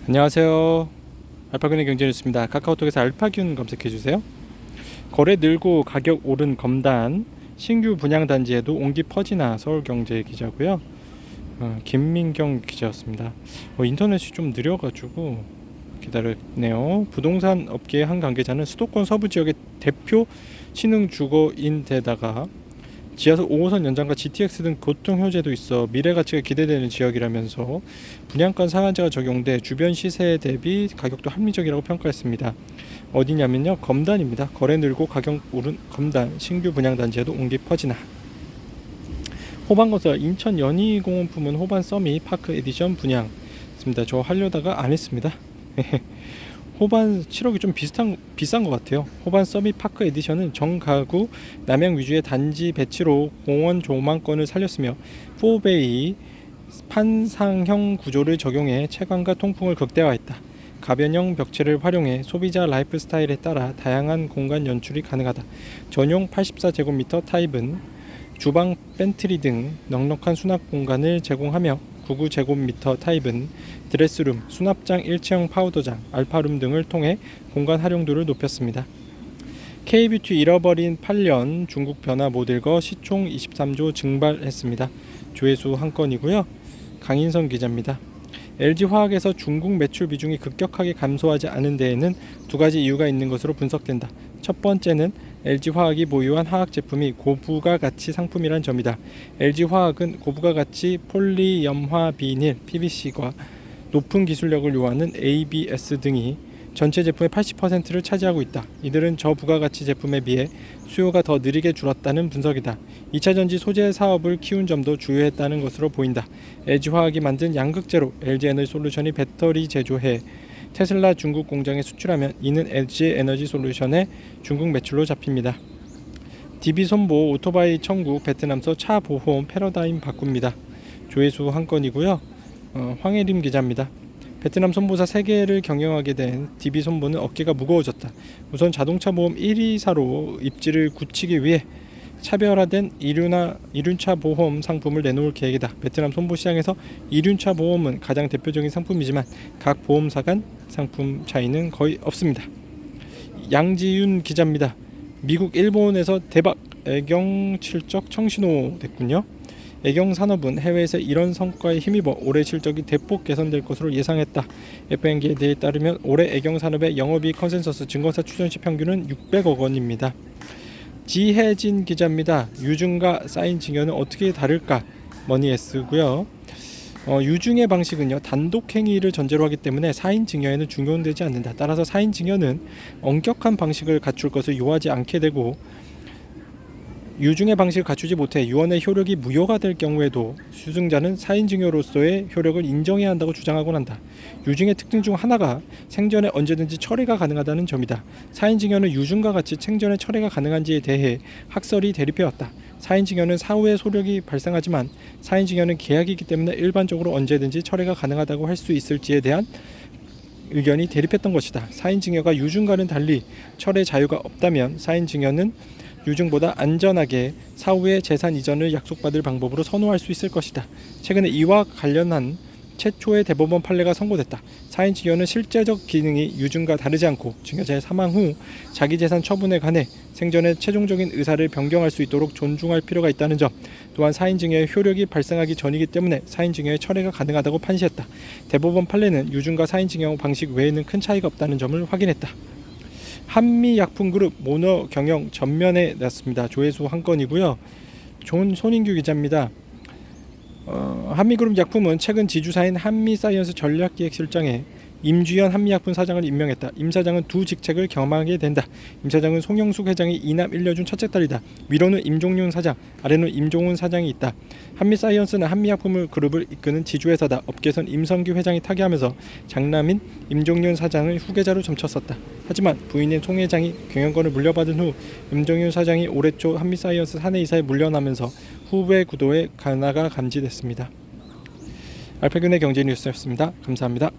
안녕하세요. 알파균의 경제뉴스입니다. 카카오톡에서 알파균 검색해주세요. 거래 늘고 가격 오른 검단, 신규 분양 단지에도 옹기 퍼지나. 서울경제 기자고요. 김민경 기자였습니다. 인터넷이 좀 느려가지고 기다렸네요. 부동산 업계의 한 관계자는 수도권 서부 지역의 대표 신흥 주거인데다가 지하철 5호선 연장과 GTX 등 교통 효제도 있어 미래 가치가 기대되는 지역이라면서 분양가 상한제가 적용돼 주변 시세 대비 가격도 합리적이라고 평가했습니다. 어디냐면요, 검단입니다. 거래 늘고 가격 오른 검단, 신규 분양 단지에도 옹기 퍼지나. 호반건설 인천 연희공원 부문 호반 서밋 파크 에디션 분양 있습니다. 저 하려다가 안 했습니다. 호반 7억이 좀 비싼 것 같아요. 호반 서밋 파크 에디션은 정가구 남양 위주의 단지 배치로 공원 조망권을 살렸으며 4베이 판상형 구조를 적용해 채광과 통풍을 극대화했다. 가변형 벽체를 활용해 소비자 라이프 스타일에 따라 다양한 공간 연출이 가능하다. 전용 84제곱미터 타입은 주방, 팬트리 등 넉넉한 수납 공간을 제공하며 99제곱미터 타입은 드레스룸, 수납장, 일체형 파우더장, 알파룸 등을 통해 공간 활용도를 높였습니다. K뷰티 잃어버린 8년 중국 변화 모델거 시총 23조 증발했습니다. 조회수 한 건이고요. 강인선 기자입니다. LG화학에서 중국 매출 비중이 급격하게 감소하지 않은 데에는 두 가지 이유가 있는 것으로 분석된다. 첫 번째는 LG화학이 보유한 화학 제품이 고부가 가치 상품이란 점이다. LG화학은 고부가 가치 폴리염화 비닐 PVC과 높은 기술력을 요하는 ABS 등이 전체 제품의 80%를 차지하고 있다. 이들은 저부가가치 제품에 비해 수요가 더 느리게 줄었다는 분석이다. 2차전지 소재 사업을 키운 점도 주요했다는 것으로 보인다. LG화학이 만든 양극재로 LG에너지솔루션이 배터리 제조해 테슬라 중국 공장에 수출하면 이는 LG에너지솔루션의 중국 매출로 잡힙니다. DB손보 오토바이 천국 베트남서 차 보험 패러다임 바꿉니다. 조회수 한 건이고요. 황혜림 기자입니다. 베트남 손보사 3개를 경영하게 된 DB손보는 어깨가 무거워졌다. 우선 자동차 보험 1위사로 입지를 굳히기 위해 차별화된 이륜차 보험 상품을 내놓을 계획이다. 베트남 손보 시장에서 이륜차 보험은 가장 대표적인 상품이지만 각 보험사 간 상품 차이는 거의 없습니다. 양지윤 기자입니다. 미국, 일본에서 대박 애경 실적 청신호 됐군요. 애경 산업은 해외에서 이런 성과에 힘입어 올해 실적이 대폭 개선될 것으로 예상했다. FN기에 따르면 올해 애경 산업의 영업이익 컨센서스 증권사 추정치 평균은 600억 원입니다. 지혜진 기자입니다. 유증과 사인 증여는 어떻게 다를까? 머니에스고요. 유증의 방식은요, 단독 행위를 전제로 하기 때문에 사인 증여에는 준용되지 않는다. 따라서 사인 증여는 엄격한 방식을 갖출 것을 요하지 않게 되고, 유증의 방식을 갖추지 못해 유언의 효력이 무효가 될 경우에도 수증자는 사인증여로서의 효력을 인정해야 한다고 주장하곤 한다. 유증의 특징 중 하나가 생전에 언제든지 철회가 가능하다는 점이다. 사인증여는 유증과 같이 생전에 철회가 가능한지에 대해 학설이 대립해왔다. 사인증여는 사후에 소력이 발생하지만 사인증여는 계약이기 때문에 일반적으로 언제든지 철회가 가능하다고 할 수 있을지에 대한 의견이 대립했던 것이다. 사인증여가 유증과는 달리 철회 자유가 없다면 사인증여는 유증보다 안전하게 사후에 재산 이전을 약속받을 방법으로 선호할 수 있을 것이다. 최근에 이와 관련한 최초의 대법원 판례가 선고됐다. 사인증여는 실제적 기능이 유증과 다르지 않고 증여자의 사망 후 자기 재산 처분에 관해 생전에 최종적인 의사를 변경할 수 있도록 존중할 필요가 있다는 점, 또한 사인증여의 효력이 발생하기 전이기 때문에 사인증여의 철회가 가능하다고 판시했다. 대법원 판례는 유증과 사인증여 방식 외에는 큰 차이가 없다는 점을 확인했다. 한미약품그룹 모너 경영 전면에 났습니다. 조회수 한 건이고요. 손인규 기자입니다. 한미그룹 약품은 최근 지주사인 한미사이언스 전략기획실장에 임주현 한미약품 사장을 임명했다. 임 사장은 두 직책을 겸하게 된다. 임 사장은 송영숙 회장이 이남 1녀중 첫째 딸이다. 위로는 임종윤 사장, 아래는 임종훈 사장이 있다. 한미사이언스는 한미약품 그룹을 이끄는 지주회사다. 업계선 임성규 회장이 타계하면서 장남인 임종윤 사장을 후계자로 점쳤었다. 하지만 부인인 송 회장이 경영권을 물려받은 후 임종윤 사장이 올해 초 한미사이언스 사내이사에 물러나면서 후배 구도의 변화가 감지됐습니다. 알파균의 경제뉴스였습니다. 감사합니다.